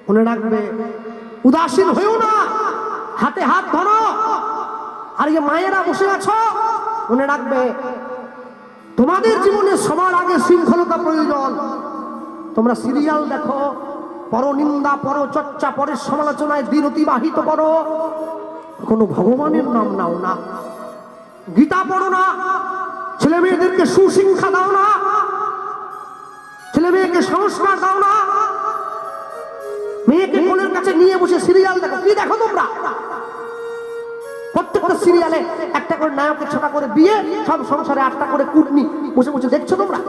মনে রাখবে, উদাসীন হয়েও না, হাতে হাত ধরো। আর এই মায়েরা বসে আছো, মনে রাখবে তোমাদের জীবনে সবার আগে শৃঙ্খলতা প্রয়োজন। তোমরা সিরিয়াল দেখো, পরনিন্দা, পরচর্চা, পরের সমালোচনায় দিন অতিবাহিত করো, কোনো ভগবানের নাম নাও না, গীতা পড়ো না, ছেলে মেয়েদেরকে সুশিক্ষা দাও না, ছেলে মেয়েকে সংস্কার দাও না, মেয়েকে কোলের কাছে নিয়ে বসে সিরিয়াল দেখো। কি দেখো তোমরা? প্রত্যেকটা সিরিয়ালে একটা করে নায়কের ছোটা করে বিয়ে, সব সংসারে 8টা করে কুটনি, বসে বসে দেখছো তোমরা?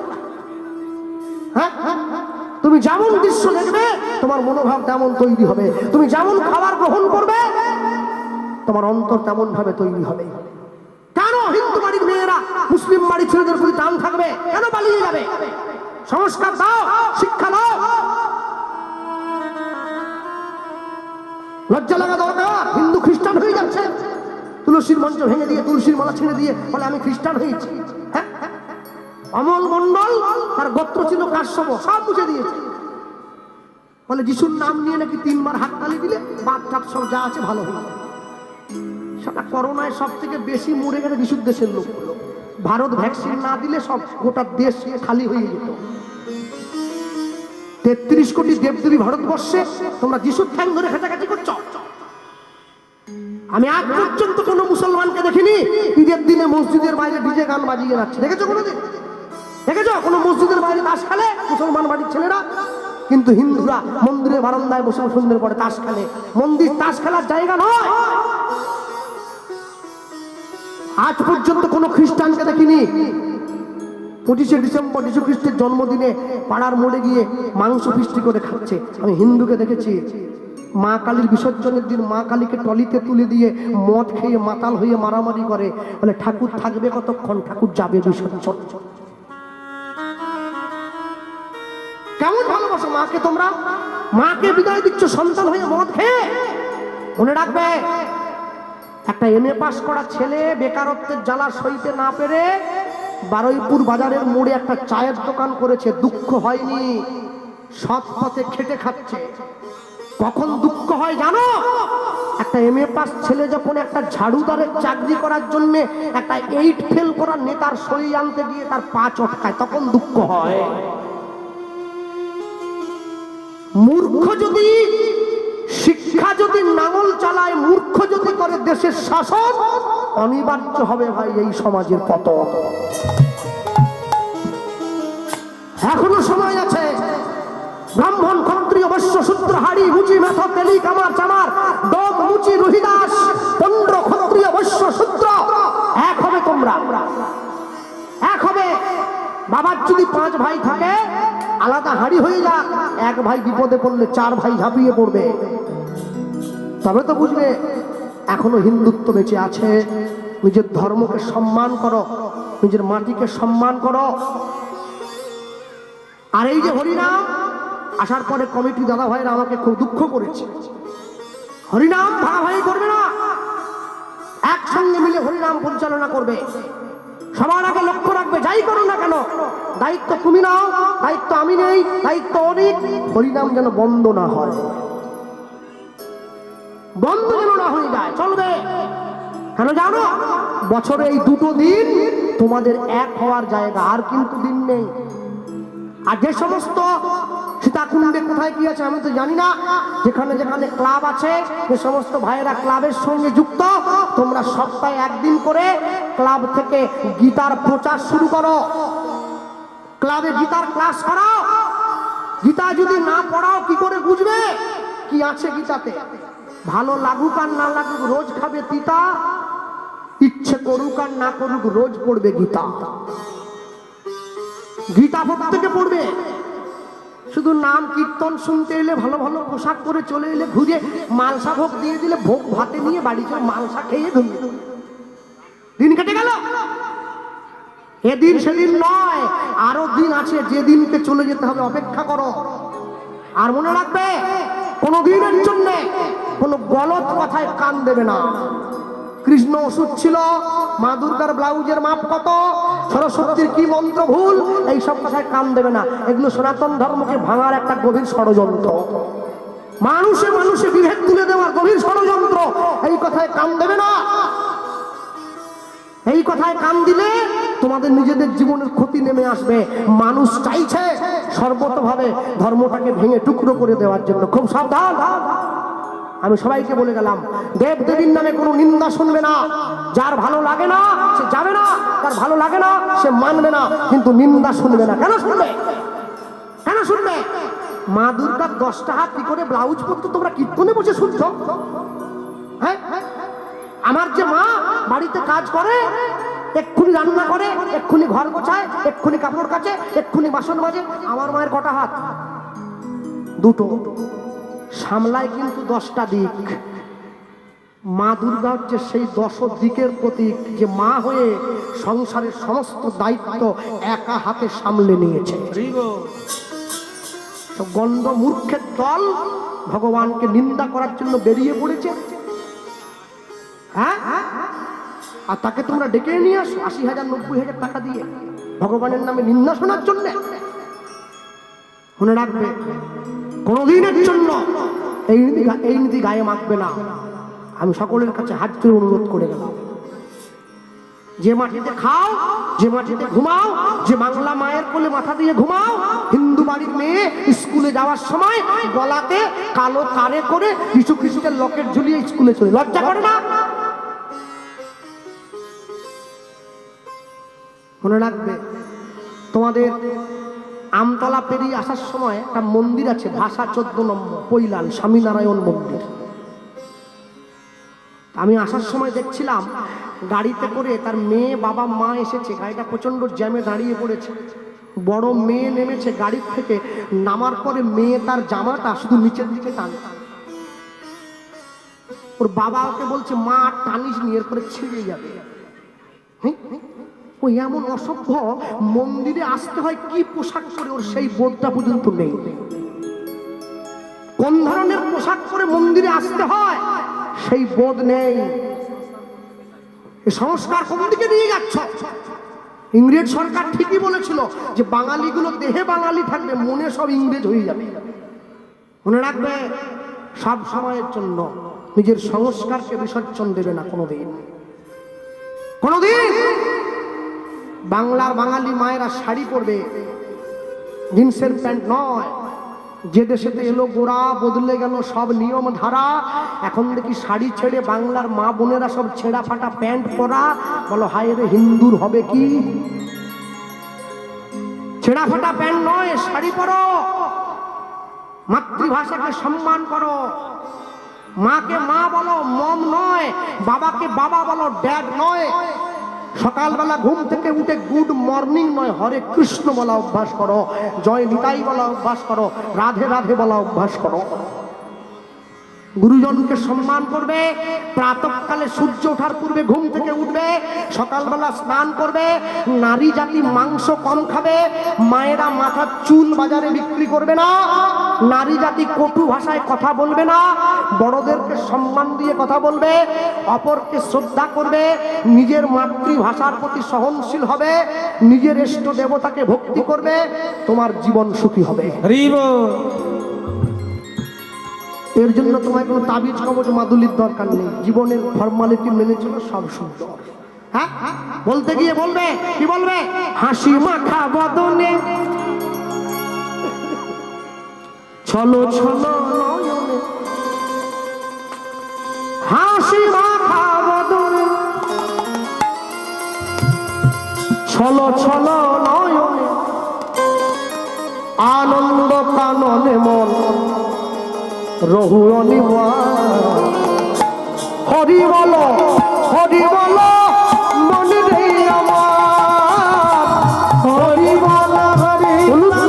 হ্যাঁ, তুমি যেমন দৃশ্য দেখবে তোমার মনোভাব তেমন তৈরি হবে, তুমি যেমন খাবার গ্রহণ করবে তোমার অন্তর তেমন ভাবে তৈরি হবে। কেন হিন্দু বাড়ির মেয়েরা মুসলিম বাড়ির ছেলেদের প্রতি টান থাকবে? কেন পালিয়ে যাবে? সংস্কার দাও, শিক্ষা দাও। লজ্জা লাগা দরকার। হিন্দু খ্রিস্টান হয়ে যাচ্ছে, তুলসীর মঞ্চ ভেঙে দিয়ে, তুলসীর মালা ছিঁড়ে দিয়ে বলে আমি খ্রিস্টান হয়েছি। হ্যাঁ, অমল মন্ডল তার গোত্র ছিল কাশ্যপ, সব মুছে দিয়েছে। বলে যিশুর নাম নিয়ে নাকি 3 বার হাততালি দিলে বাদ টাত সব যা আছে ভালো হয়ে যাবে। সেটা করোনায় সব থেকে বেশি মরে গেলে যিশুর দেশের লোক। ভারত ভ্যাকসিন না দিলে সব গোটা দেশ খালি হয়ে যেত। 33 কোটি দেবদেবী ভারতবর্ষে, তোমরা যিশুর ঠ্যাং ধরে খাটাখাটি করছো। আমি আজ পর্যন্ত কোন মুসলমানকে দেখিনি ঈদের দিনে মসজিদের বাইরে ডিজে গান বাজিয়ে যাচ্ছে। দেখেছো কোনোদিন? দেখেছো কোনো মসজিদের বাইরে তাস খেলে মুসলমান বাড়ির ছেলেরা? কিন্তু হিন্দুরা মন্দিরের বারান্দায় বসে সন্ধ্যের পরে তাস খেলে। মন্দির তাস খেলার জায়গা নয়। আজ পর্যন্ত কোনো খ্রিস্টানকে দেখিনি 25শে ডিসেম্বর যীশু খ্রিস্টের জন্মদিনে পাড়ার মোড়ে গিয়ে মাংস ফিস্টি করে খাচ্ছে। আমি হিন্দুকে দেখেছি মা কালীর বিসর্জনের দিন মা কালীকে টলিতে তুলে দিয়ে মদ খেয়ে মাতাল হয়ে মারামারি করে। বলে ঠাকুর থাকবে কতক্ষণ, ঠাকুর যাবে বিসর্জন। কেমন ভালোবাসো মাকে তোমরা? মাকে বিদায় দিচ্ছ সন্তান হয়ে মদ খেয়ে। মনে রাখবে, একটা MA পাস করা ছেলে বেকারত্বের জ্বালা সইতে না পেরে বারুইপুর বাজারের মোড়ে একটা চায়ের দোকান করেছে। দুঃখ হয়নি, সৎ পথে খেটে খাচ্ছে। কখন দুঃখ হয় জানো? একটা MA পাস ছেলে যখন একটা ঝাড়ুদারের চাকরি করার জন্য একটা 8 ফেল করা নেতার সই আনতে গিয়ে তার পা চটকায়, তখন দুঃখ হয়। মূর্খ যদি শিক্ষা যদি নাঙল চালায়, মূর্খ যদি করে দেশের শাসন, অনিবার্য হবে ভাই এই সমাজের পতন। এখনো সময় আছে। ব্রাহ্মণ, ক্ষত্রিয়, বৈশ্য, শূদ্র, হাড়ি, মুচি, মেথর, তেলি, কামার, চামার, ডোক, মুচি, রহিদাস, পণ্ড, ক্ষত্রিয়, বৈশ্য, শূদ্র এক হবে। তোমরা এক হবে। বাবার যদি 5 ভাই থাকে আলাদা হাড়ি হয়ে যাক, এক ভাই বিপদে পড়লে 4 ভাই ঝাঁপিয়ে পড়বে। তবে তো বুঝবে এখনো হিন্দুত্ব বেঁচে আছে। নিজের ধর্মকে সম্মান করো, নিজের মাটিকে সম্মান করো। আর এই যে হরিনাম আসার পরে কমিটি দাদা ভাইরা আমাকে খুব দুঃখ করেছে। হরিনাম ভাগাভাগি করবে না, একসঙ্গে মিলে হরিনাম পরিচালনা করবে। সবার আগে লক্ষ্য রাখবে, যাই করো না কেন দায়িত্ব তুমি নাও, দায়িত্ব আমি নেই, দায়িত্ব অনেক। হরিনাম যেন বন্ধ না হয়, বন্ধ যেন না হয়ে যায়, চলবে। কেন জানো? বছরে এই 2টো দিন তোমাদের এক হওয়ার জায়গা, আর কিন্তু দিন নেই। আর যে সমস্ত সীতাকুণ্ডে কোথায় কি আছে আমি তো জানি না, যেখানে যেখানে ক্লাব আছে, যে সমস্ত ভাইয়েরা ক্লাবের সঙ্গে যুক্ত, তোমরা সপ্তাহে 1 দিন করে ক্লাব থেকে গীতার প্রচার শুরু করো। ক্লাবে গীতার ক্লাস করাও। গীতা যদি না পড়াও কি করে বুঝবে কি আছে গীতাতে? ভালো লাগুক আর না লাগুক রোজ খাবে তিতা, ইচ্ছে করুক আর না করুক রোজ পড়বে গীতা। গীতা প্রত্যেকে পড়বে। শুধু নাম কীর্তন শুনতে এলে, ভালো ভালো পোশাক পরে চলে এলে, ঘুরে মালসা ভোগ দিয়ে দিলে, ভোগ ভাতে নিয়ে বাড়ি চলে মালসা খেয়ে দিন কেটে গেল। এদিন সেদিন নয়, আরো দিন আছে, যে দিনকে চলে যেতে হবে অপেক্ষা করো। আর মনে রাখবে, কোনো দিনের জন্য কোনো গলত কথায় কান দেবে না। কৃষ্ণ ওষুধ ছিল, মা দুর্গার ব্লাউজের মাপ কত, সরস্বতীর কি মন্ত্র ভুল, এইসব কথায় কান দেবে না। এগুলো সনাতন ধর্মকে ভাঙার একটা গভীর ষড়যন্ত্র। মানুষে মানুষে বিভেদ তুলে দেওয়ার গভীর ষড়যন্ত্র। এই কথায় কান দেবে না। এই কথায় কান দিলে তোমাদের নিজেদের জীবনের ক্ষতি নেমে আসবে। মানুষ চাইছে সর্বতভাবে ধর্মটাকে ভেঙে টুকরো করে দেওয়ার জন্য। খুব সাবধান। আমি সবাইকে বলে গেলাম, দেব দেবীর নামে কোনো নিন্দা শুনবে না। যার ভালো লাগে না সে যাবে না, যার ভালো লাগে না সে মানবে না, কিন্তু নিন্দা শুনবে না। কেন শুনবে? কেন শুনবে? মা দুর্গার 10টা হাত কি করে ব্লাউজ পরতো তোমরা কীর্তনে বসে শুনছো? হ্যাঁ, আমার যে মা বাড়িতে কাজ করে, এক্ষুনি রান্না করে, এক্ষুনি ঘর গোছায়, এক্ষুনি কাপড় কাচে, এক্ষুনি বাসন মাজে, আমার মায়ের কটা হাত? দুটো। সামলায় কিন্তু 10টা দিক। মা দুর্গা হচ্ছে সেই 10 দিকের প্রতীক, যে মা হয়ে সংসারের সমস্ত দায়িত্ব একা হাতে সামলে নিয়েছে। গন্ড মূর্খের দল ভগবানকে নিন্দা করার জন্য বেরিয়ে পড়েছে। হ্যাঁ, আর তাকে তোমরা ডেকে নিয়ে আসো 80,000 90,000 টাকা দিয়ে ভগবানের নামে নিন্দা শোনার জন্য। মনে রাখবে, কোনদিনের জন্য এই নীতি গায়ে মাখবে না। আমি সকলের কাছে হাত তুলে অনুরোধ করে গেলাম, যে মাটিতে খাও, যে মাটিতে ঘুমাও, যে বাংলা মায়ের কোলে মাথা দিয়ে ঘুমাও, হিন্দু বাড়ির মেয়ে স্কুলে যাওয়ার সময় গলাতে কালো তারে করে কিছু খ্রিস্টের লকেট ঝুলিয়ে স্কুলে চলে, লজ্জা করে না? মনে রাখবে, তোমাদের আমতলা পেরিয়ে আসার সময় একটা মন্দির আছে, ভাষা 14 নম্বর পৈলাল স্বামীনারায়ণ মন্দির। আমি আসার সময় দেখছিলাম গাড়িতে করে তার মেয়ে বাবা মা এসেছে, গাড়িটা প্রচন্ড জ্যামে দাঁড়িয়ে পড়েছে। বড় মেয়ে নেমেছে গাড়ির থেকে, নামার পরে মেয়ে তার জামাটা শুধু নিচের দিকে টানছে। ওর বাবা ওকে বলছে, মা টানিস নি, এরপরে ছিঁড়ে যাবে। ওই এমন অসভ্য, মন্দিরে আসতে হয় কি পোশাক পরে, ওর সেই বোধটা পর্যন্ত নেই। কোন ধরনের পোশাক পরে মন্দিরে আসতে হয় সেই বোধ নেই। সংস্কার কোন দিকে নিয়ে যাচ্ছ? ইংরেজ সরকার ঠিকই বলেছিল যে বাঙালিগুলো দেহে বাঙালি থাকবে, মনে সব ইংরেজ হয়ে যাবে। মনে রাখবে, সব সময়ের জন্য নিজের সংস্কারকে বিসর্জন দেবে না কোনোদিন। কোনোদিন বাংলার বাঙালি মায়েরা শাড়ি পরবে, জিন্সের প্যান্ট নয়। যে দেশেতে এলো গোড়া, বদলে গেল সব নিয়ম ধারা। এখন দেখি শাড়ি ছেড়ে বাংলার মা বোনেরা সব ছেঁড়া ফাটা প্যান্ট পরা। বলো হায় রে, হিন্দুর হবে কি? ছেঁড়া ফাটা প্যান্ট নয়, শাড়ি পরো। মাতৃভাষাকে সম্মান করো। মাকে মা বলো, মম নয়। বাবাকে বাবা বলো, ড্যাড নয়। সকালবেলা ঘুম থেকে উঠে গুড মর্নিং নয়, হরে কৃষ্ণ বলা অভ্যাস করো, জয় নিতাই বলা অভ্যাস করো, রাধে রাধে বলা অভ্যাস করো। গুরুজনকে সম্মান করবে। প্রাতঃকালে সূর্য ওঠার পূর্বে ঘুম থেকে উঠবে, সকালবেলা স্নান করবে। নারী জাতি মাংস কম খাবে। মায়েরা মাথার চুল বাজারে বিক্রি করবে না। নারী জাতি কটু ভাষায় কথা বলবে না। বড়দেরকে সম্মান দিয়ে কথা বলবে, অপরকে শ্রদ্ধা করবে, নিজের মাতৃভাষার প্রতি সহনশীল হবে, নিজের ইষ্ট দেবতাকে ভক্তি করবে। তোমার জীবন সুখী হবে। এর জন্য তোমায় কোনো তাবিজ কবজ মাদুলির দরকার নেই। জীবনের ফর্মালিটি মেনে চলো, সব সুন্দর। হ্যাঁ, বলতে গিয়ে বলবে, কি বলবে? হাসি মাখা বদনে ছলো ছলো নয়নে, হাসি মাখা বদনে ছলো ছলো নয়নে, আনন্দ কাননে মন রহু অনিবা। হরি বলো, হরি বলো মনে রে আমার, হরি বলো, হরি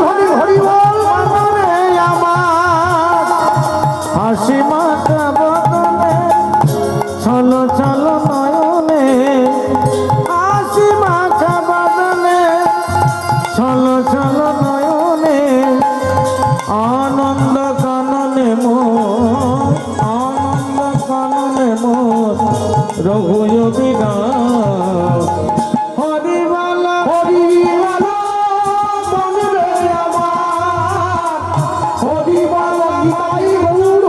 হরি হরি বল মনে আমার। হাসি মাখা বদনে ছলো ছলো নয়নে, হাসি মাখা বদনে ছলো ছলো নয়নে, আনন্দ কাননে মোর, আনন্দ কাননে মোর রঘুযোগী গান। হরি বলো, হরি বলো মনে রে আমার, হরি বলো নিতাই গৌর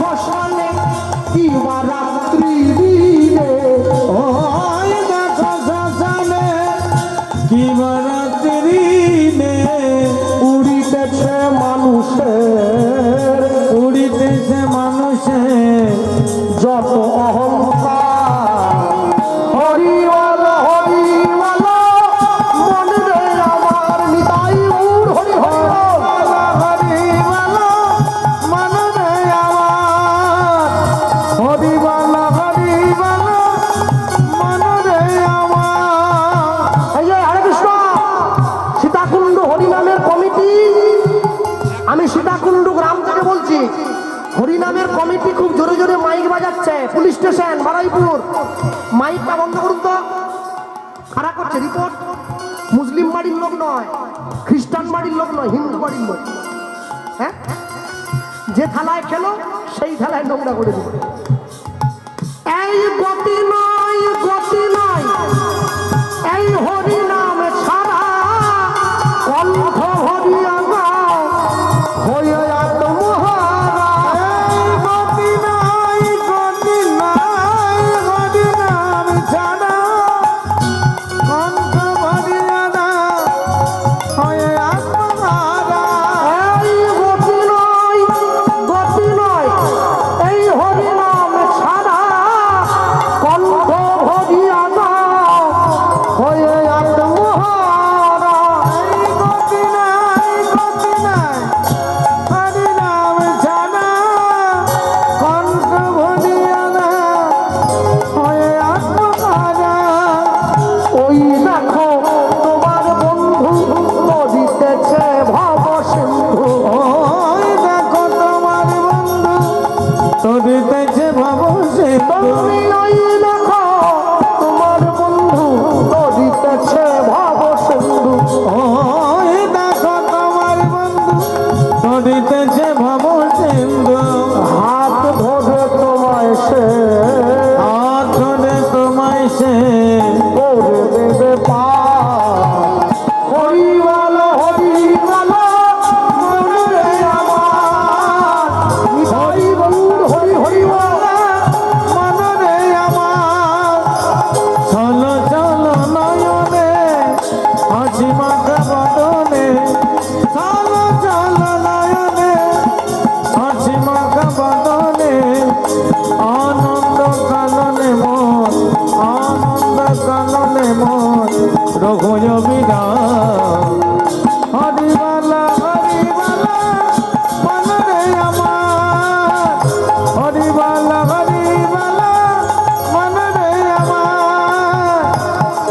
শ্মশানে কিবা রাত্রি দিনে, ওই দেখো শ্মশানে কিবা রাত্রি নে, উড়িতেছে মানুষের উড়িতেছে মানুষের যত অহংকার। হরি বল মন রে আমার নিতাই গৌর হরি হরি বল। হরি বলো মন রে আমার, হরি বলো মন রে আমার। এই যে হরে কৃষ্ণ সীতাকুণ্ড হরিনামের কমিটি, আমি সীতাকুণ্ড গ্রাম থেকে বলছি। হরিনামের কমিটি খুব জোরে জোরে মাইক বাজাচ্ছে, পুলিশ স্টেশন বারাইপুর, মাইকটা বন্ধ করুন তো। কারা করছে রিপোর্ট? মুসলিম বাড়ির লোক নয়, খ্রিস্টান বাড়ির লোক নয়, হিন্দু বাড়ির লোক। হ্যাঁ, যে থালায় খেলো সেই থালায় নোংরা করে দিল। এই গতি নয়, গতি নয়, এই হরিনাম ছাড়া কণ্ঠ হরিয়া গাও হয়ে আত্মহারা। এই গতি নাই, গতি নাই, হরি নাম ছাড়া কণ্ঠ ভরিয়া না হয়ে আত্মহারা। এই গতি নয়, গতি নয়, এই হরিনাম ছাড়া কণ্ঠ হরিয়া গাও হয়ে আত্মহারা। এই গতি নাই, গতি নাই, হরি নাম ছাড়া কণ্ঠ ভরিয়া না হয়ে আত্মহারা। ওই দেখো তোমার বন্ধু নদীতেছে ভব সিন্ধু। ওই দেখো তোমার বন্ধু তরিতেছে ভব সিন্ধু। তুমি ওই দেখো তোমার বন্ধু নদীতেছে ভব সিন্ধু। ওই দেখো তোমার বন্ধু তরিতেছে ভব সিন্ধু। হাত ধরে তোমায় সে হাত ধরে তোমায় সে করে দেবে পার। হরি বল মন রে আমার হরি বল হরি হরি বল। মন রে আমার। চলো চলো নয়নে হাসি মাখা বদনে, চলো চলো নয়নে হাসি মাখা বদনে, আনন্দ কাননে মন, আনন্দ কাননে মন রঘুয় বিরাম। হরিবালা হরিবালা মন রে আমার, হরিবালা হরিবালা মন রে আমার,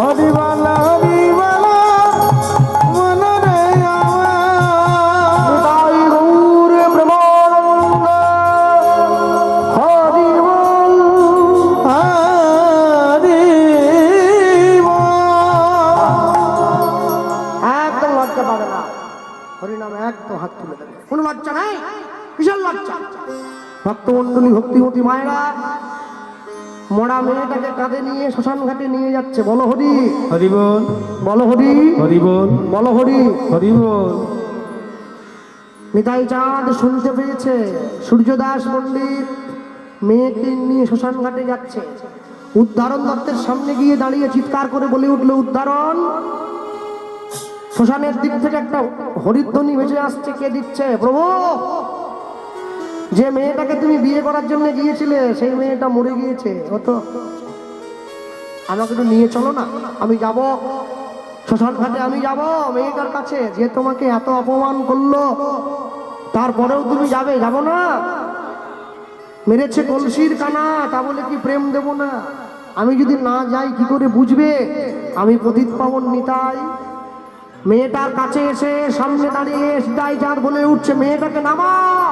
হরিবালা হরিবালা মন রে আমার। তাই গৌর প্রেমানন্দ হরি বল। হরি একদম লজ্জা পাবে না, হরিনামে একদম হাত তুলে দেবে, কোনো লজ্জা নেই। বিশাল লজ্জা। ভক্তমন্ডলী ভক্তিমতী মায়েরা মরা মেয়েটাকে কাঁধে নিয়ে শ্মশান ঘাটে নিয়ে যাচ্ছে। বলো হরি, হরি বল, বলো হরি, হরি বল, বলো হরি। হরি বল। নিতাই চাঁদ শুনতে পেয়েছে সূর্যদাস পণ্ডিত মেয়েকে নিয়ে শ্মশান ঘাটে যাচ্ছে। উদ্ধারণ দত্তের সামনে গিয়ে দাঁড়িয়ে চিৎকার করে বলে উঠলো, উদ্ধারণ। শ্মশানের দিক থেকে একটা হরিধ্বনি ভেসে আসছে। কে দিচ্ছে? প্রভু। যে মেয়েটাকে তুমি বিয়ে করার জন্য গিয়েছিলে সেই মেয়েটা মরে গিয়েছে। ও তো আমাকে একটু নিয়ে চলো না, আমি যাব শ্মশান ঘাটে, আমি যাব মেয়েটার কাছে। যে তোমাকে এত অপমান করলো তারপরেও তুমি যাবে? যাব না। মেরেছে কলসির কানা, তা বলে কি প্রেম দেব না? আমি যদি না যাই কি করে বুঝবে আমি পতিত পাবন নিতাই? মেয়েটার কাছে এসে সামনে দাঁড়িয়ে নিতাই চাঁদ বলে উঠছে, মেয়েটাকে নামাও,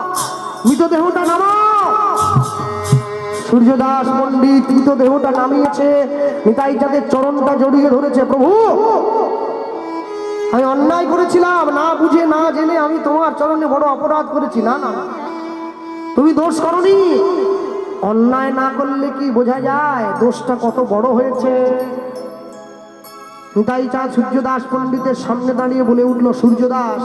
মৃতদেহটা নামাও। সূর্যদাস পণ্ডিত মৃতদেহটা নামিয়েছে, নিতাই চাঁদের চরণটা জড়িয়ে ধরেছে। প্রভু, আমি অন্যায় করেছিলাম, না বুঝে না জেনে আমি তোমার চরণে বড় অপরাধ করেছি। না না, তুমি দোষ করনি। অন্যায় না করলে কি বোঝা যায় দোষটা কত বড় হয়েছে? নিতাই চাঁদ সূর্যদাস পণ্ডিতের সামনে দাঁড়িয়ে বলে উঠল, সূর্যদাস,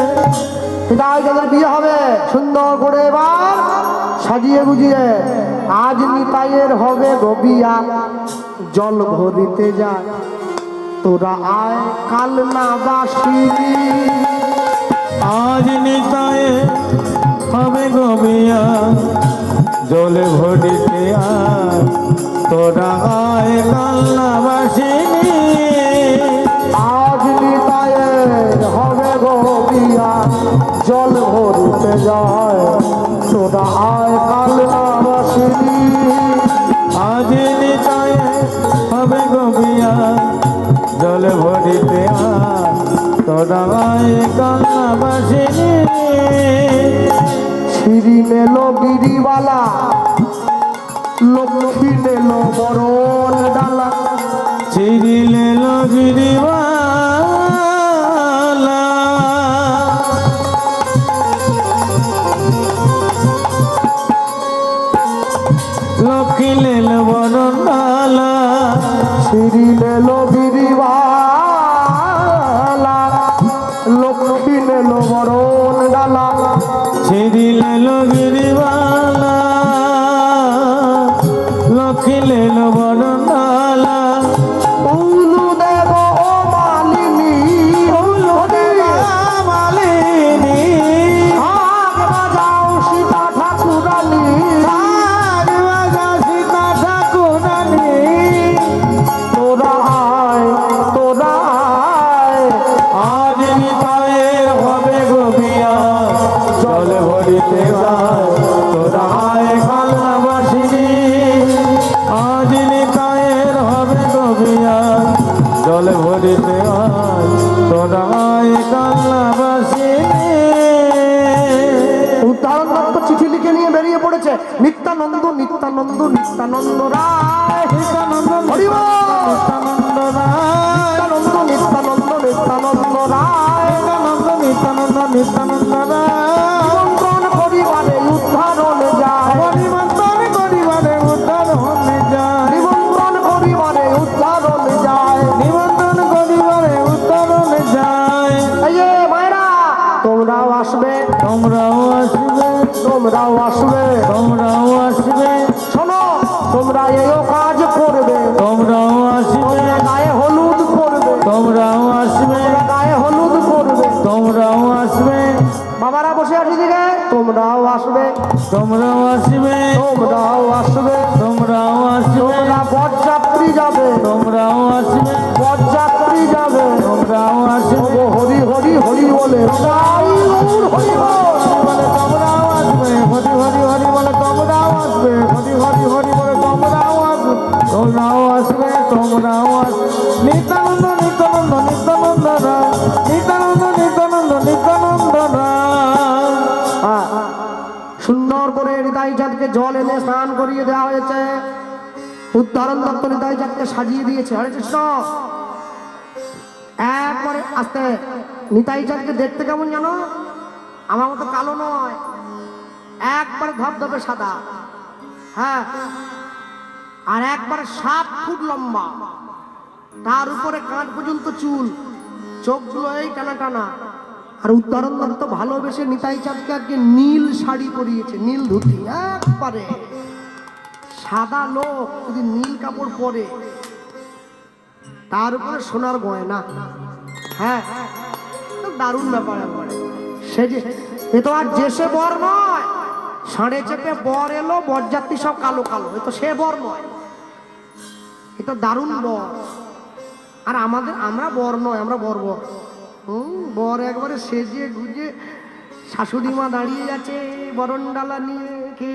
সুন্দর করে এবার সাজিয়ে গুজিয়ে আজ নিতাইয়ের হবে গবিয়া জল ভরিতে যা তোরা আয় কাল না বাসিবি আজ নিতায়ে হবে গবিয়া জলে ভরিতে আয় তোরা আয় কাল্লা বাসিনী আজ নিতাইয়ের হবে গবিয়া জল ভরিতে যায় তোরা আয় কাল না বাসিবি আজ নিতায়ে হবে গবিয়া জল ভরিতে আয় তোরা আয় কাল্লা বাসিনী সিঁড়ি মেলো গিরিবালা লক্ষ্মী মেলো বরণ ডালা চিরিলে গিরিবালা লক্ষ্মী লেল বরণালা সিঁড়ি মেলো গিরিবালা লক্ষ্মী মেলো বরণ ডালা চিরিলে গিরিবালা লক্ষ্মী লেল বরণালা উলু দেব ও মালিনী উলু দেব মালিনী ভাগ বাজাও সীতা ঠাকুরানী সীতা ঠাকুরানী তোরা আয় তোরা আয় আজ নিতায়ের হবে গবিয়া জল ভরিতে যায় তোরা আয় কাল্লা বাসিনী আজ নিতায়ের হবে গবিয়া জল ভরিতে আয় তোরা আয় কাল্লা বাসিনী উদাহরণ দত্ত চিঠি লিখে নিয়ে বেরিয়ে পড়েছে নিত্যানন্দ নিত্যানন্দ নিত্যানন্দ রায় হরি বল। নিত্যানন্দ রায় নিত্যানন্দ নিত্যানন্দ নিত্যানন্দ রায় নিত্যানন্দ নিত্যানন্দ রায় নিমন্ত্রণ পরিবারে উদ্ধারণ যায় পরিবর্তন করিবারে উদ্ধার হলে যায় নিমন্ত্রণ পরিবারে উদ্ধারণ যায় নিবন্ধন করিবারে উদ্ধার হলে যায় এই যে মায়েরা তোমরাও আসবে তোমরাও আসবে তোমরাও আসবে তোমরাও আসবে শোনো তোমরা এও কাজ করবে তোমরাও আসবে তোমরা গায়ে হলুদ করবে তোমরাও আসবে তোমরা গায়ে হলুদ করবে তোমরাও আসবে বাবারা বসে আছি দিকে তোমরাও আসবে তোমরাও আসবে তোমরাও আসবে তোমরাও আসবে তোমরা বরযাত্রী যাবে তোমরাও আসবে বরযাত্রী যাবে তোমরাও আসবে ও হরি হরি হরি বলে জয় গৌর হরি বল। বলে তোমরাও আসবে হরি হরি হরি বলে তোমরাও আসবে হরি হরি হরি বলে তোমরাও আসবে তোমরাও আসবে তোমরাও আসবে নিত্যানন্দ নিত্যানন্দ নিত্যানন্দ রায় নিত্যানন্দ নিত্যানন্দ নিত্যানন্দ রায় হ্যাঁ, সুন্দর করে হৃদয় চাঁদকে জল এনে স্নান করিয়ে দেওয়া হয়েছে উদ্ধারণ দত্ত হৃদয় চাঁদকে সাজিয়ে দিয়েছে হরে কৃষ্ণ একবারে আস্তে নিতাই চাঁদকে দেখতে কেমন জানো আমার মতো কালো নয় একবারে ধবধবে সাদা হ্যাঁ আর একবারে 7 ফুট লম্বা তার উপরে কাঁধ পর্যন্ত চুল চোখগুলো এই টানা টানা আর উদ্ধারণ দত্ত ভালোবেসে নিতাই চাঁদকে আজকে নীল শাড়ি পরিয়েছে নীল ধুতি একবারে সাদা লোক যদি নীল কাপড় পরে তার উপরে সোনার গয়না হ্যাঁ দারুণ ব্যাপার একবারে সে যে এ তো আর যে সে বর নয় ষাঁড়ে চেপে বর এলো বরযাত্রী সব কালো কালো এ তো সে বর নয় এ তো দারুণ বর আর আমরা বর নয় আমরা বর বর একবারে সেজে গুজে শাশুড়ি মা দাঁড়িয়ে আছে বরণ ডালা নিয়ে কে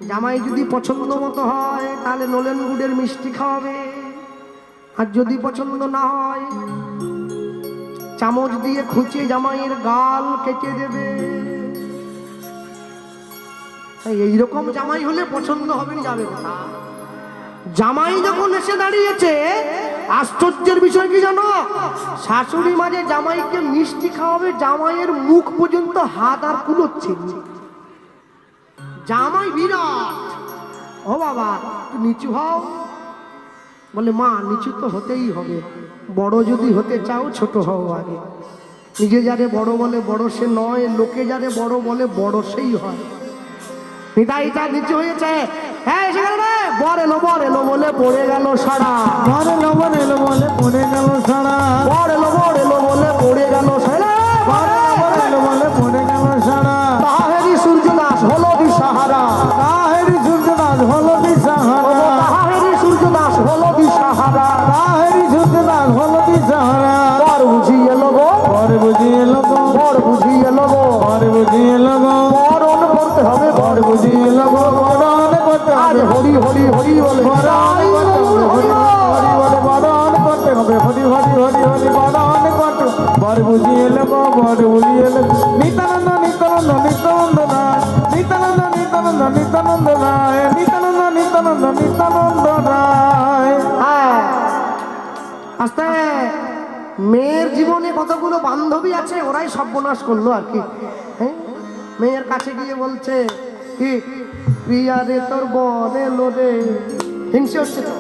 জামাই যদি পছন্দ মতো হয় তাহলে নলেন গুড়ের মিষ্টি খাওয়াবে আর যদি পছন্দ না হয় চামচ দিয়ে খুঁচিয়ে জামাইয়ের গাল কেটে দেবে এইরকম জামাই হলে পছন্দ হবে না যাবে না জামাই যখন এসে দাঁড়িয়েছে আশ্চর্যের বিষয় কি জানো শাশুড়ি মাঝে জামাইকে মিষ্টি খাওয়াবে জামাইয়ের মুখ পর্যন্ত হাত আর কুলোচ্ছে জামাই বিরাট ও বাবা একটু নিচু হও বলে মা নিচু তো হতেই হবে বড় যদি হতে চাও ছোট হও আগে নিজে যারে বড় বলে বড় সে নয়, লোকে যারে বড় বলে বড় সেই হয়। নিতাইটা নিচে হয়েছে। হ্যাঁ সেখানে রে, বর এলো বলে পড়ে গেল সারা। বর এলো বলে পড়ে গেল সারা। বর এলো বলে পড়ে গেল সারা। বর এলো বলে পড়ে গেল সারা। তাহেরি সূর্যদাস হলো দিশাহারা। তাহেরি সূর্যদাস হলো দিশাহারা। তাহেরি সূর্যদাস হলো দিশাহারা। তাহেরি সূর্যদাস হলো দিশাহারা। বর বুঝি এলো গো, বর বুঝি এলো গো, বর বুঝি এলো গো, বর বুঝি এলো গো, বরণ করতে হবে, বর বুঝি এলো গো, বরণ করতে আজ হবে। হরি হরি হরি বলে বরণ করতে হবে, হরি হরি বলে বরণ করতে হবে। হরি হরি হরি হরি বরণ করতে। বর বুঝি এলো গো, বর বুঝি এলো গো। নিত্যানন্দ নিত্যানন্দ নিত্যানন্দ রায়, নিত্যানন্দ নিত্যানন্দ নিত্যানন্দ রায়, নিত্যানন্দ নিত্যানন্দ নিত্যানন্দ রায়। হ্যাঁ, আস্তে মেয়ের জীবনে কতগুলো বান্ধবী আছে, ওরাই সর্বনাশ করলো আর কি। হ্যাঁ, মেয়ের কাছে গিয়ে বলছে কি, প্রিয়া রে তোর বর এলো রে। হিংসে হচ্ছে তো,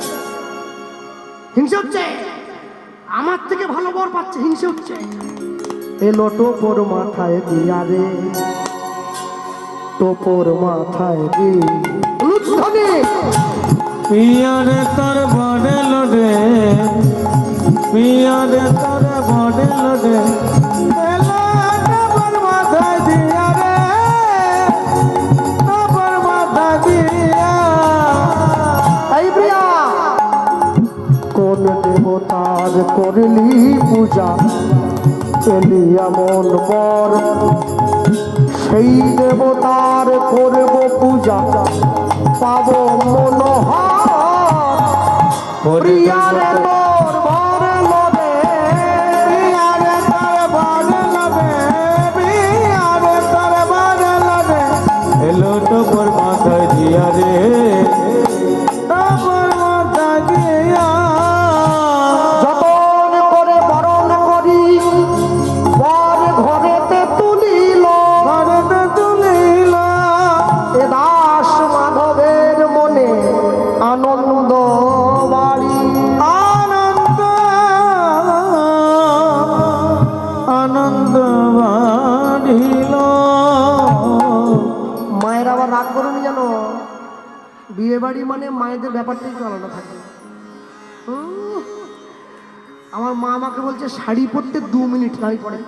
হিংসে হচ্ছে, আমার থেকে ভালো বর পাচ্ছে, হিংসে হচ্ছে। এলো টোপর মাথায় দিয়া রে, টোপর মাথায় দি লুৎফানি। পিয়ারে তোর বড়েল রে, পিয়ারে তোর বড়েল রে, এলো তোর মাথায় দিয়া রে, তোর মাথায় দিয়া। এই প্রিয়া, কোন দেবতার করলি পূজা, পেলি এমন বর, সেই দেবতার করব পূজা, পাবো মনোহর। প্রিয়া রে তোর বর এলো রে, পিয়ারে তোর বড়েল রে, পিয়ারে তোর বড়েল রে, এলো তোর মাথায় দিয়া রে, তোর মাথায় দিয়া। যতন করে বরণ করি, বর ঘরেতে তুলিল, ঘরেতে তুলিল, এ দাস মাধবের মনে আনন্দ বাড়ি। আনন্দ আনন্দ বাড়িল। মায়ের আবার রাগ করুন জানো, বিয়ে বাড়ি মানে মায়েদের ব্যাপারটাই একটু আলাদা থাকে। আমার মা আমাকে বলছে শাড়ি পরতে 2 মিনিট, শাড়ি পরে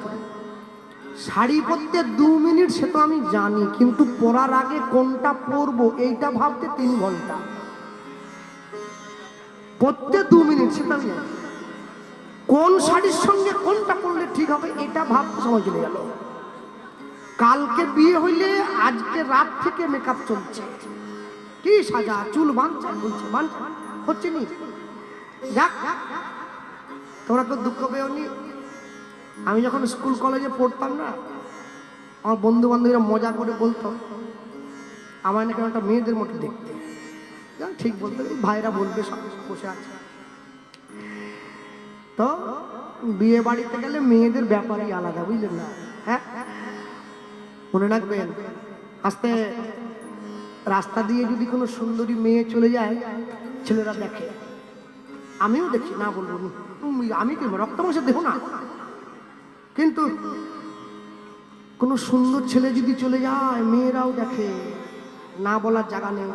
শাড়ি পরতে 2 মিনিট, সে তো আমি জানি, কিন্তু পরার আগে কোনটা পরবো এইটা ভাবতে 3 ঘন্টা। পরতে 2 মিনিট সেটা আমি জানি, কোন শাড়ির সঙ্গে কোনটা পরলে ঠিক হবে এটা ভাবতে সময় চলে গেল। কালকে বিয়ে হইলে আজকে রাত থেকে মেকআপ চলছে, কি সাজা, চুল বাঁধছে, বলছে বাঁধছে, হচ্ছে নি। যাক, তোমরা তো দুঃখ পেও নি। আমি যখন স্কুল কলেজে পড়তাম না, আমার বন্ধু বান্ধবীরা মজা করে বলতো আমার নাকি একটা মেয়েদের মতো দেখতে। যাক, ঠিক বলতে, এই ভাইরা বলবে, সব বসে আছে। তো বিয়ে বাড়িতে গেলে মেয়েদের ব্যাপারই আলাদা, বুঝলেন না? হ্যাঁ, মনে রাখবেন, আস্তে রাস্তা দিয়ে যদি কোনো সুন্দরী মেয়ে চলে যায়, ছেলেরা দেখে, আমিও দেখি, না বলবো না, আমি কি রক্ত মাংসের দেখো না, কিন্তু কোনো সুন্দর ছেলে যদি চলে যায় মেয়েরাও দেখে, না বলার জায়গা নেই।